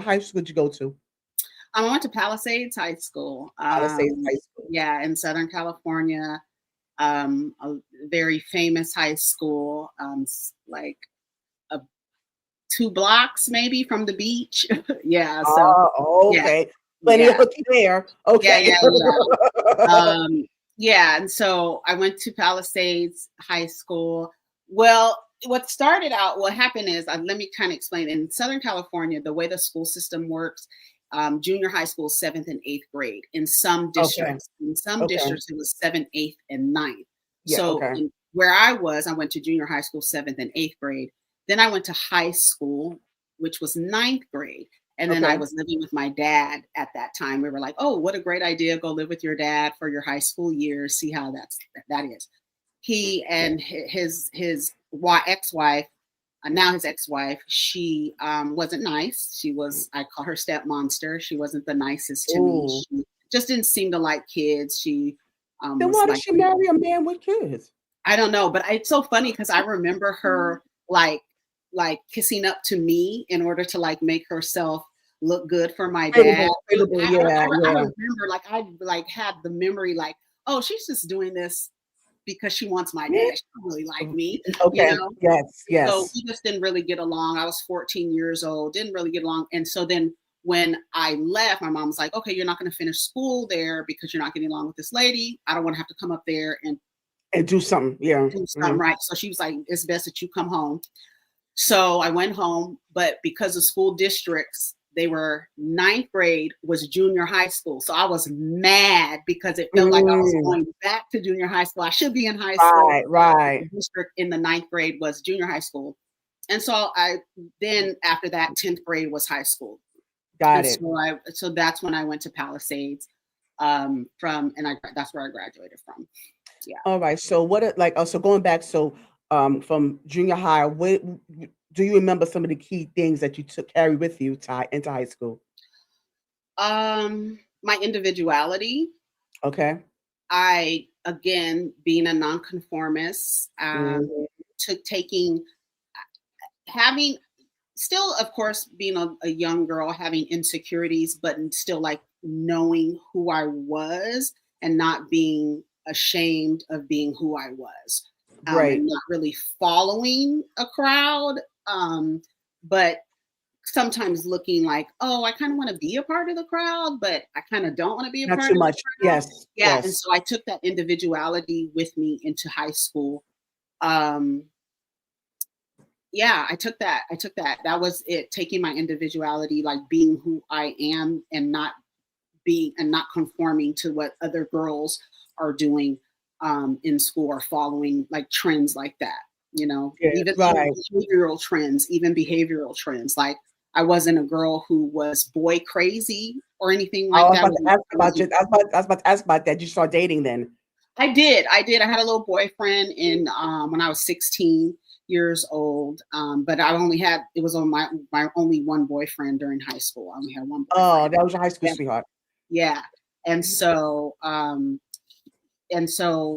high school did you go to? I went to Palisades High School. Palisades High School. Yeah, in Southern California. A very famous high school, like a 2 blocks maybe from the beach. Yeah, so Oh, yeah, okay. Plenty of yeah, hooky there. yeah, Okay. yeah, yeah. Yeah, and so I went to Palisades High School. Well, what happened is, let me kind of explain. In Southern California, the way the school system works, junior high school is seventh and eighth grade. Okay. In some Okay. districts, it was seventh, eighth, and ninth. Yeah, So okay. where I went to junior high school, seventh and eighth grade. Then I went to high school, which was ninth grade. And then I Okay. was living with my dad at that time. We were like, "Oh, what a great idea! Go live with your dad for your high school years. See how that is." He and ex-wife, now his ex-wife, she wasn't nice. I call her step monster. She wasn't the nicest to me. Ooh. She just didn't seem to like kids. She Then was why did like, she marry a man with kids? I don't know, but it's so funny because I remember her like kissing up to me in order to like make herself look good for my dad. Favorable, favorable, yeah, I yeah. remember like I like had the memory like, oh, she's just doing this because she wants my Yeah. dad. She don't really like me, you Okay. know. Yes, So yes. we just didn't really get along. I was 14 years old, didn't really get along. And so then when I left, my mom was like, okay, you're not going to finish school there because you're not getting along with this lady. I don't want to have to come up there and And do something. Yeah. do something Mhm. right. So she was like, it's best that you come home. So I went home, but because of school districts, they were ninth grade was junior high school. So I was mad because it felt like I was Mm. going back to junior high school. I should be in high school. Right, right. The district in the ninth grade was junior high school. And so then after that, 10th grade was high school. Got And it. so that's when I went to Palisades that's where I graduated from. Yeah. All right. So so going back, so from junior high, what do you remember some of the key things that you took carry with you into high school? My individuality. Okay. Again, being a nonconformist, Mhm. took taking having still, of course, being a young girl, having insecurities, but still like knowing who I was and not being ashamed of being who I was, Right. and not really following a crowd, but sometimes looking like, oh, I kind of want to be a part of the crowd, but I kind of don't want to be a Not part too of the much. crowd. Yes. Yeah, and Yes. so I took that individuality with me into high school. Um, yeah, I took that. That was it, taking my individuality, like being who I am and not conforming to what other girls are doing in school or following like trends like that, Yeah. Right. even behavioral trends. Like I wasn't a girl who was boy crazy or anything I like was that. about to ask about you. I was about to ask about that. You start dating then. I did. I had a little boyfriend in when I was 16 years old. But it was on my only one boyfriend during high school. I only had one Oh, boyfriend. that was your high school Yeah. sweetheart. Yeah. And so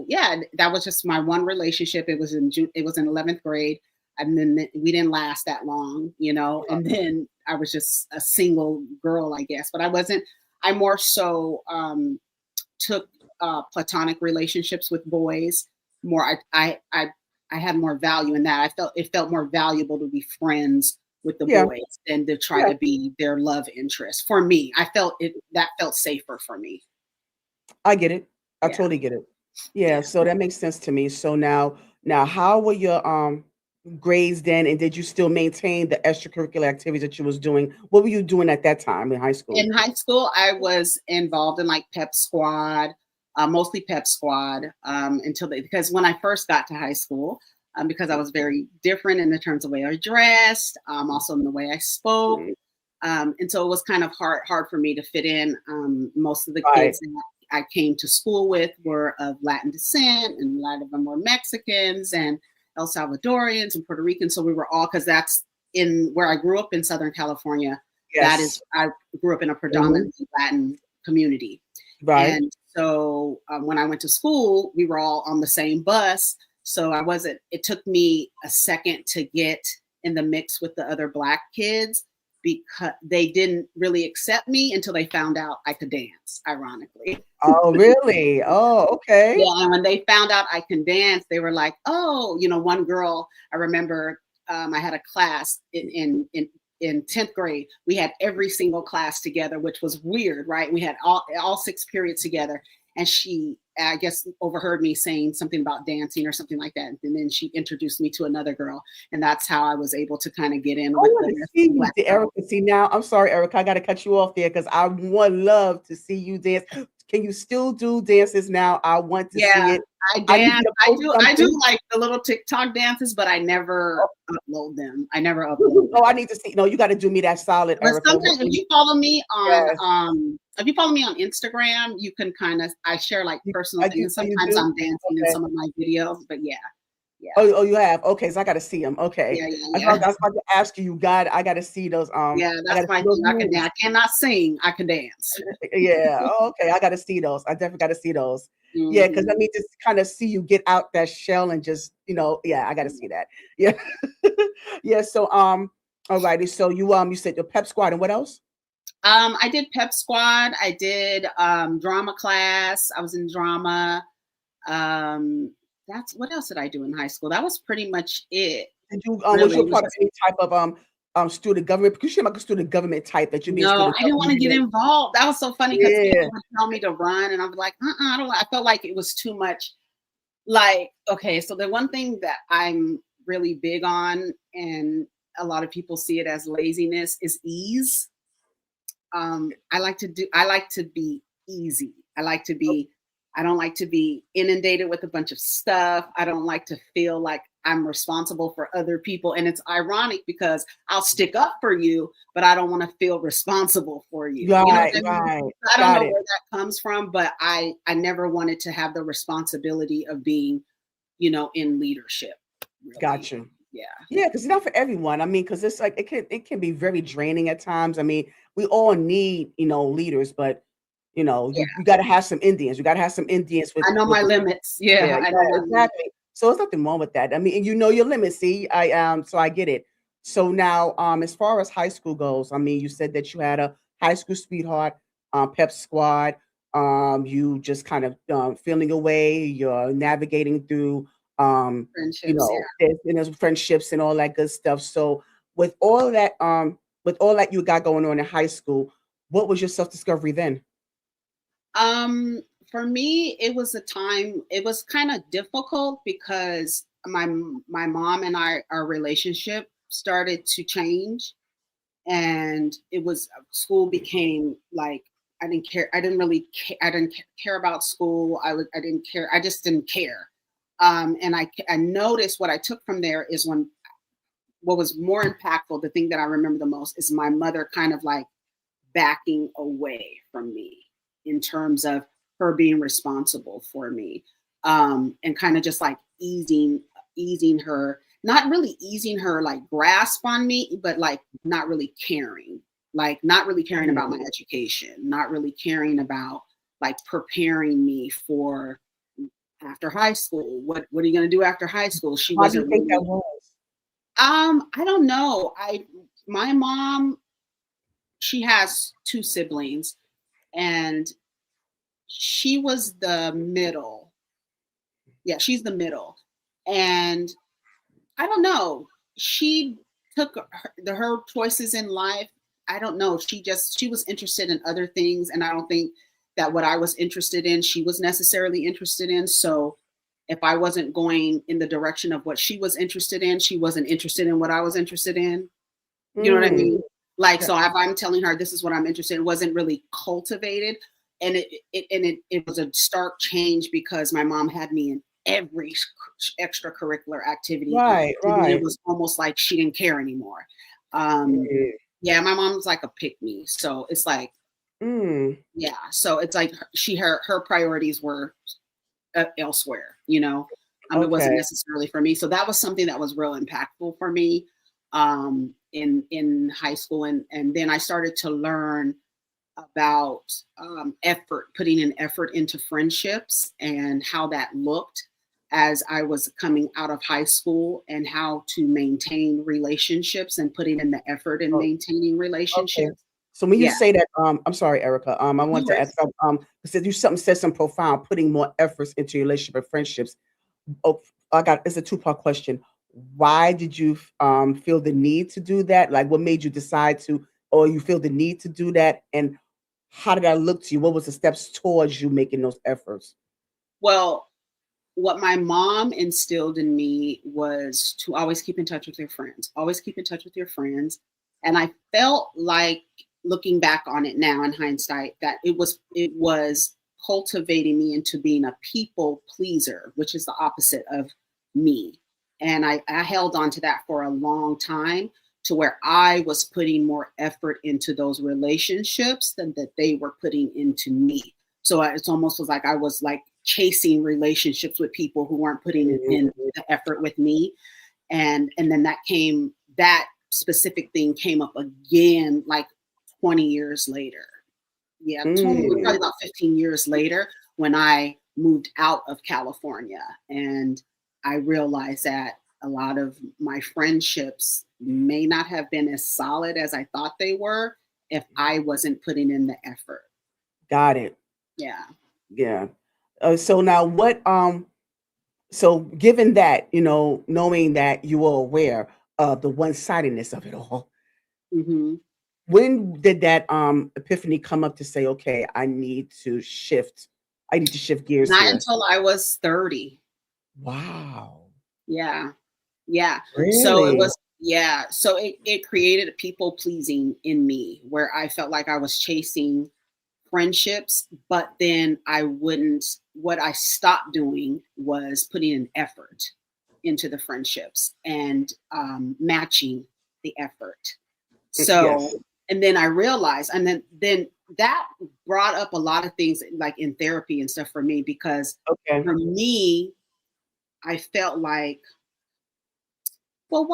yeah, that was just my one relationship. It was in 11th grade. And then we didn't last that long, and then I was just a single girl, I guess. But I more so took platonic relationships with boys more. I had more value in that. It felt more valuable to be friends with the Yeah. boys than to try Yeah. to be their love interest. For me, I felt that felt safer for me. I get it. I Yeah, totally get it. Yeah. yeah. So that makes sense to me. So now, how were your grades then, and did you still maintain the extracurricular activities that you was doing? What were you doing at that time in high school? In high school, I was involved in like pep squad, mostly pep squad, because when I first got to high school, because I was very different in the terms of the way I dressed, also in the way I spoke, Mhm. and so it was kind of hard for me to fit in. Most of the Right. kids that I came to school with were of Latin descent, and a lot of them were Mexicans and El Salvadorians and Puerto Ricans. So we were all, because that's in where I grew up in Southern California. Yes. I grew up in a Mhm. predominantly Latin community. Right. And so when I went to school, we were all on the same bus. So it took me a second to get in the mix with the other Black kids. because they didn't really accept me until they found out I could dance, ironically. Oh, really? Oh, okay. Yeah, and when they found out I can dance, they were like, "Oh," one girl, I remember, I had a class in 10th grade. We had every single class together, which was weird, right? We had all 6 periods together, and she, I guess, overheard me saying something about dancing or something like that, and then she introduced me to another girl, and that's how I was able to kind of get in I with want the to rest see of the you, black girls. Erica. See now, I'm sorry, Erica. I got to cut you off there because I would love to see you dance. Can you still do dances now? I want to see Yeah, it. I I need dance. you to I post do. I do something. like the little TikTok dances, but I never upload them. I never upload them. Oh, I need to see. No, you got to do me that solid, But Erica. sometimes if you follow me on Yes, Instagram, you can kind of I share like personal I things. do. And So you sometimes do. I'm dancing in Okay. some of my videos. But yeah, yeah, Oh, you have. Okay, so I got to see them. Okay. yeah, yeah, I yeah. was about to ask you. You got. I got to see those. Yeah, I got that's to my see those thing. I can moves. dance. I cannot sing. I can dance. Yeah. Oh, okay. I got to see those. I definitely got to see those. Yeah, because I Hmm. mean, just kind of see you get out that shell and just, yeah, I got to see that. Yeah. Yeah. So, all righty. So you said your pep squad and what else? I did pep squad. I did drama class. I was in drama. Um, that's what else did I do in high school? That was pretty much it. Did you was Really, you a it was part of just any type of student government? Because you seem like a student government type that you be a no. student I didn't want government. to get involved. That was so funny because Yeah. people would tell me to run, and I was like, I don't. I felt like it was too much. Like, okay, so the one thing that I'm really big on, and a lot of people see it as laziness, is ease. I like to be easy. I don't like to be inundated with a bunch of stuff. I don't like to feel like I'm responsible for other people. And it's ironic because I'll stick up for you, but I don't want to feel responsible for you. You know Right, what I mean? right. I don't Got know it. where that comes from, but I never wanted to have the responsibility of being, in leadership, really. Got you. Yeah. Yeah, because it's not for everyone. I mean, because it's like it can be very draining at times. I mean, we all need, leaders, but you got to have some Indians. You got to have some Indians I know with my limits. Yeah, yeah, I know yeah, my limits. exactly. So there's nothing wrong with that. I mean, and you know your limits. See, so I get it. So now, as far as high school goes, I mean, you said that you had a high school sweetheart, pep squad. You just kind of feeling your way. You're navigating through, Friendships, yeah. there's friendships and all that good stuff. So with all that, you got going on in high school, what was your self discovery then? For me, it was kind of difficult because my mom and our relationship started to change, and it was school became like I didn't care. I didn't care about school. I didn't care. I just didn't care. And I noticed what I took from there is what was more impactful, the thing that I remember the most is my mother kind of like backing away from me in terms of her being responsible for me, and kind of just like easing her, not really easing her like grasp on me, but like not really caring about my Mm. education, not really caring about like preparing me for after high school. What are you going to do after high school? She Why do you wasn't think that really. was? I don't know. I My mom, she has two siblings, and she was the middle. Yeah, she's the middle. And I don't know. She took her choices in life. I don't know. She was interested in other things, and I don't think that what I was interested in, she was necessarily interested in. So if I wasn't going in the direction of what she was interested in, she wasn't interested in what I was interested in. You know what I Mm. mean? Like, Yeah. so if I'm telling her this is what I'm interested in, it wasn't really cultivated. And it was a stark change because my mom had me in every extracurricular activity. Right, And then it right. was almost like she didn't care anymore. Um, Mm, yeah, my mom's like a pick me. So it's like, mm, yeah. So it's like her priorities were elsewhere, it wasn't okay, necessarily for me. So that was something that was real impactful for me, in high school. And then I started to learn about, effort, putting an effort into friendships and how that looked. as I was coming out of high school and how to maintain relationships and putting in the effort in Oh, maintaining okay. relationships. So when you Yeah, say that, I'm sorry, Erica. I no want to ask, worries. because you something said some profound, putting more efforts into your relationship and friendships. Oh, I got it's a two-part question. Why did you feel the need to do that? Like, what made you decide to, or you feel the need to do that? And how did that look to you? What was the steps towards you making those efforts? Well, what my mom instilled in me was to always keep in touch with your friends, always keep in touch with your friends. And I felt like, looking back on it now in hindsight, that it was cultivating me into being a people pleaser, which is the opposite of me. And I held on to that for a long time, to where I was putting more effort into those relationships than that they were putting into me. So it's almost was like I was like chasing relationships with people who weren't putting in Mhm. the effort with me. And then that specific thing came up again like 20 years later. Yeah, 20, Mm, probably about 15 years later, when I moved out of California. And I realized that a lot of my friendships may not have been as solid as I thought they were if I wasn't putting in the effort. got it. Yeah. Yeah. So now so given that, knowing that you were aware of the one-sidedness of it all, Hmm. when did that epiphany come up to say, okay, I need to shift gears Not here? until I was 30. Wow. Yeah. Yeah. So it Really? was, yeah. So it created a people pleasing in me, where I felt like I was chasing friendships, but then what I stopped doing was putting an effort into the friendships and matching the effort. So, Yes. and then I realized, and then that brought up a lot of things like in therapy and stuff for me, because Okay. for me, I felt like, well,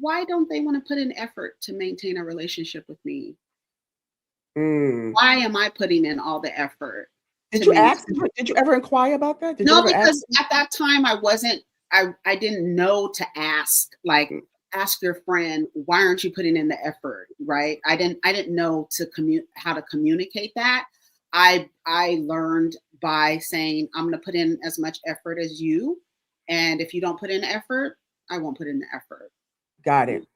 why don't they want to put in effort to maintain a relationship with me? Mm. Why am I putting in all the effort Did to you ask? Did maintain? you, did you ever inquire about that? Did you No, ever ask because them? at that time I wasn't, I didn't know to ask, like, ask your friend, why aren't you putting in the effort, right? I didn't know how to communicate that. I learned by saying, I'm going to put in as much effort as you, and if you don't put in effort, I won't put in the effort. Got it.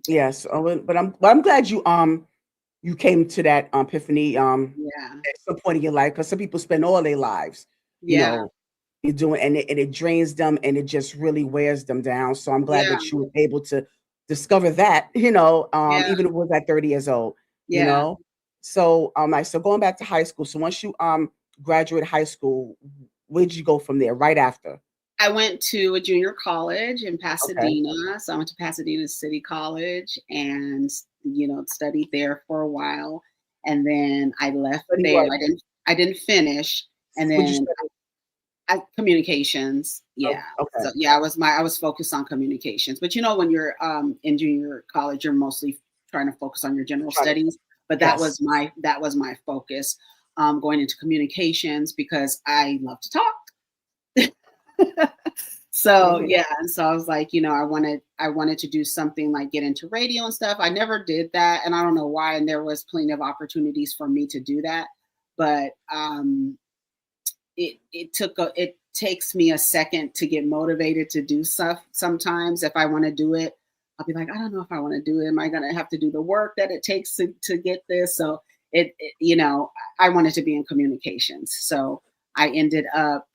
Yes. But I'm glad you came to that epiphany Yeah. at some point in your life, because some people spend all their lives, you Yeah. know, you doing, and it drains them and it just really wears them down. So I'm glad Yeah. that you were able to discover that, Yeah. even if it was at 30 years old, you Yeah. know. So going back to high school. So once you graduated high school, where did you go from there right after? I went to a junior college in Okay. Pasadena. So I went to Pasadena City College and, studied there for a while. And then I left Study there. what? I didn't finish. And Would you then study? communications. Oh, Yeah. okay. So yeah, I was focused on communications. But when you're in junior college, you're mostly trying to focus on your general Trying to, studies. But yes. that was my focus, going into communications, because I love to talk. So Mhm. yeah, and so I was like, I wanted to do something like get into radio and stuff. I never did that, and I don't know why. And there was plenty of opportunities for me to do that, but it takes me a second to get motivated to do stuff. Sometimes, if I want to do it, I'll be like, I don't know if I want to do it. Am I going to have to do the work that it takes to get this? So I wanted to be in communications, so I ended up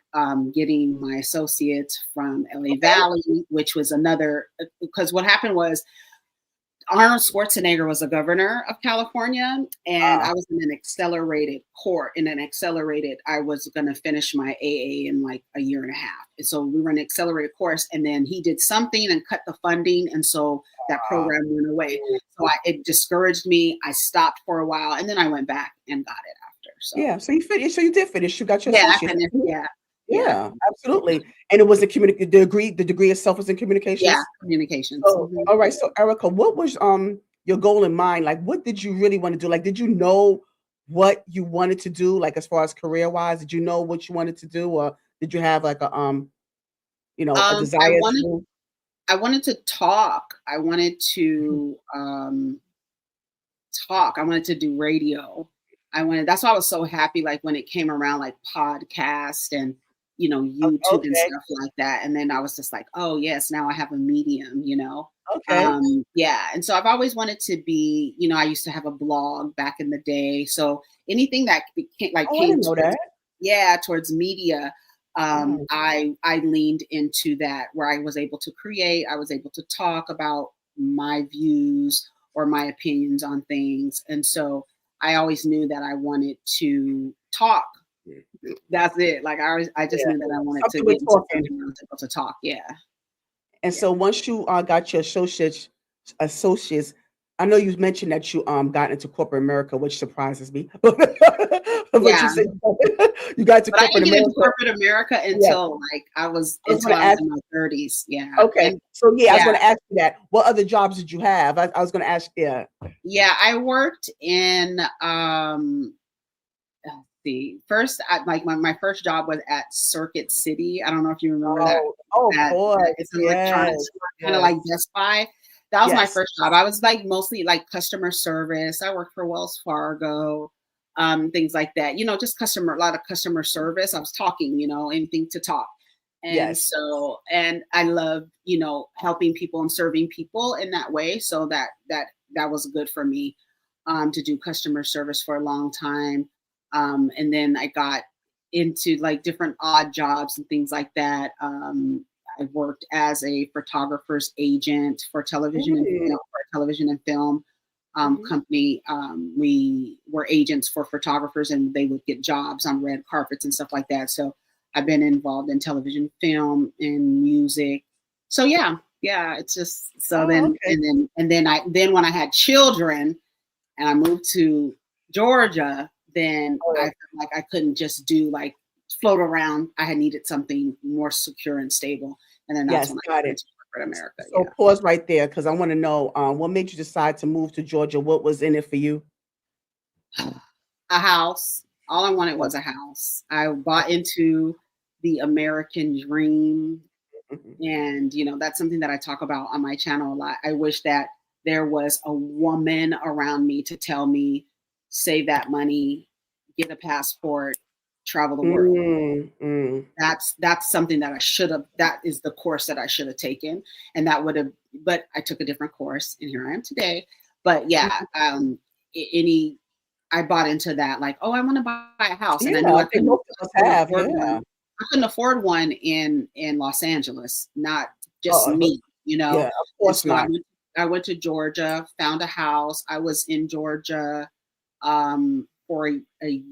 getting my associates from LA Okay. Valley, which was another, because what happened was Arnold Schwarzenegger was the governor of California, and Ah, I was in an accelerated court. In an accelerated, I was going to finish my AA in like a year and a half. And so we were in an accelerated course, and then he did something and cut the funding, and so that ah. program went away. So it discouraged me. I stopped for a while, and then I went back and got it after. So Yeah, so you finished. So you did finish. You got your yeah, I associate. finished. Yeah, yeah, I Yeah, finished. Yeah, absolutely. And it was a the degree itself was in yeah, communications. communications. So, all right. So, Erica, what was your goal in mind? Like, what did you really want to do? Like, did you know what you wanted to do? Like, as far as career wise, did you know what you wanted to do, or did you have like a A I desire wanted to? I wanted to talk. I wanted Mhm. to talk. I wanted to do radio. That's why I was so happy, like when it came around, like podcast and YouTube and Okay, stuff like that. And then I was just like, oh yes, now I have a medium. okay. Yeah. And so I've always wanted to be, I used to have a blog back in the day. So anything that Oh, I came didn't know towards, that. yeah, towards media, Mm. I leaned into that where I was able to create, I was able to talk about my views or my opinions on things. And so I always knew that I wanted to talk. That's it. Like I just Yeah, knew that I wanted to something with get into talking. something where I was able to talk. Yeah. And Yeah. so once you, got your associates, I know you mentioned that you, got into corporate America, which surprises me. But you Yeah. said you got to But I corporate didn't get into America. corporate America Yeah, until I was gonna I was ask. in my 30s. Yeah. Okay, And so yeah, I was yeah, gonna ask you that. What other jobs did you have? I was gonna ask. Yeah. yeah, I worked in let's see. First, like my first job was at Circuit City. I don't know if you remember that. Oh, oh, of That course. it's an Yes, electronics store, kind of yes, like Best Buy. That was my yes. first job. I was like mostly like customer service. I worked for Wells Fargo, things like that. Just a lot of customer service. I was talking, anything to talk. And Yes. so, and I love, helping people and serving people in that way. So that was good for me, to do customer service for a long time. And then I got into like different odd jobs and things like that. I worked as a photographer's agent for Mm, television and film mhm. company. We were agents for photographers, and they would get jobs on red carpets and stuff like that. So I've been involved in television, film, and music. So yeah, yeah. It's just so Oh, then okay. then when I had children and I moved to Georgia, then Oh, I yeah. felt like I couldn't just do like float around. I had needed something more secure and stable. And then that's Yes, when I got got it. into corporate America. So pause right there because I want to know, what made you decide to move to Georgia? What was in it for you? Yeah. A house. All I wanted Oh, was a house. I bought into the American dream. mhm. And, that's something that I talk about on my channel a lot. I wish that there was a woman around me to tell me, save that money, get a passport, travel the world. Mm, mm. That's something that I should have. That is the course that I should have taken, and that would have. But I took a different course, and here I am today. But yeah, Mhm. any I bought into that, like, oh, I want to buy a house, and I Yeah, knew I think most of us couldn't have, afford yeah. one. I couldn't afford one in Los Angeles, not just Oh, me. yeah, of And course so not. I went to Georgia, found a house. I was in Georgia for a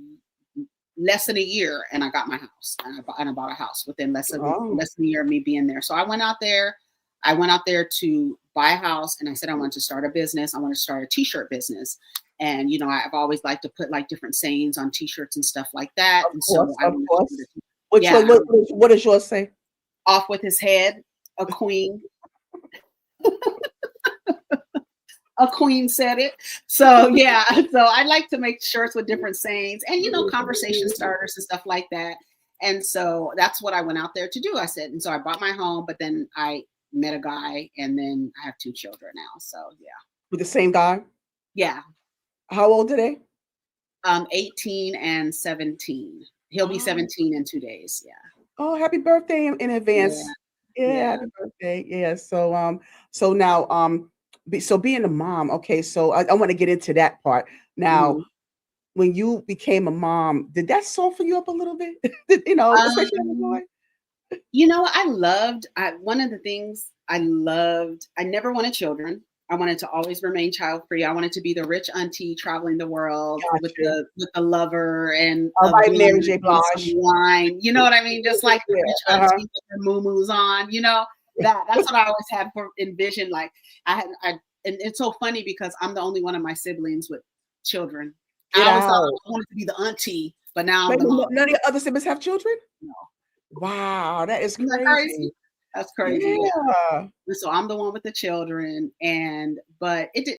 less than a year, and I got my house, and I bought a house within Oh, less than a year of me being there. So I went out there. I went out there to buy a house, and I said I wanted to start a business. I want to start a t-shirt business, and I've always liked to put like different sayings on t-shirts and stuff like that. of And so course, I of wanted to put course. it, Which yeah, one what does yours say? off with his head, a queen. A queen said it. So yeah, so I like to make shirts with different sayings and conversation starters and stuff like that. And so that's what I went out there to do. I said, and so I bought my home, but then I met a guy, and then I have two children now. So yeah, With the same guy? yeah, How old are they? 18 and 17. He'll be Oh. 17 in 2 days. Yeah, Oh, happy birthday in yeah, advance. Yeah, yeah. happy birthday. Yeah. So so now so being a mom, okay, so I want to get into that part. Now, Mhm. when you became a mom, did that soften you up a little bit? Especially as a boy? Um, one of the things I loved, I never wanted children. I wanted to always remain child free. I wanted to be the rich auntie traveling the world Got with you. the lover and All a right, Mary blender J. and some Blige. wine. You know what I mean? Just like the Yeah. rich Uh-huh. auntie with her moo on. That's what I always had envisioned. Like and it's so funny because I'm the only one of my siblings with children. I Get always thought out. I wanted to be the auntie, but now I'm Wait, the mom. none of your other siblings have children? No. Wow, that is Isn't that crazy? crazy. That's crazy. Yeah. Yeah. And so I'm the one with the children, but it did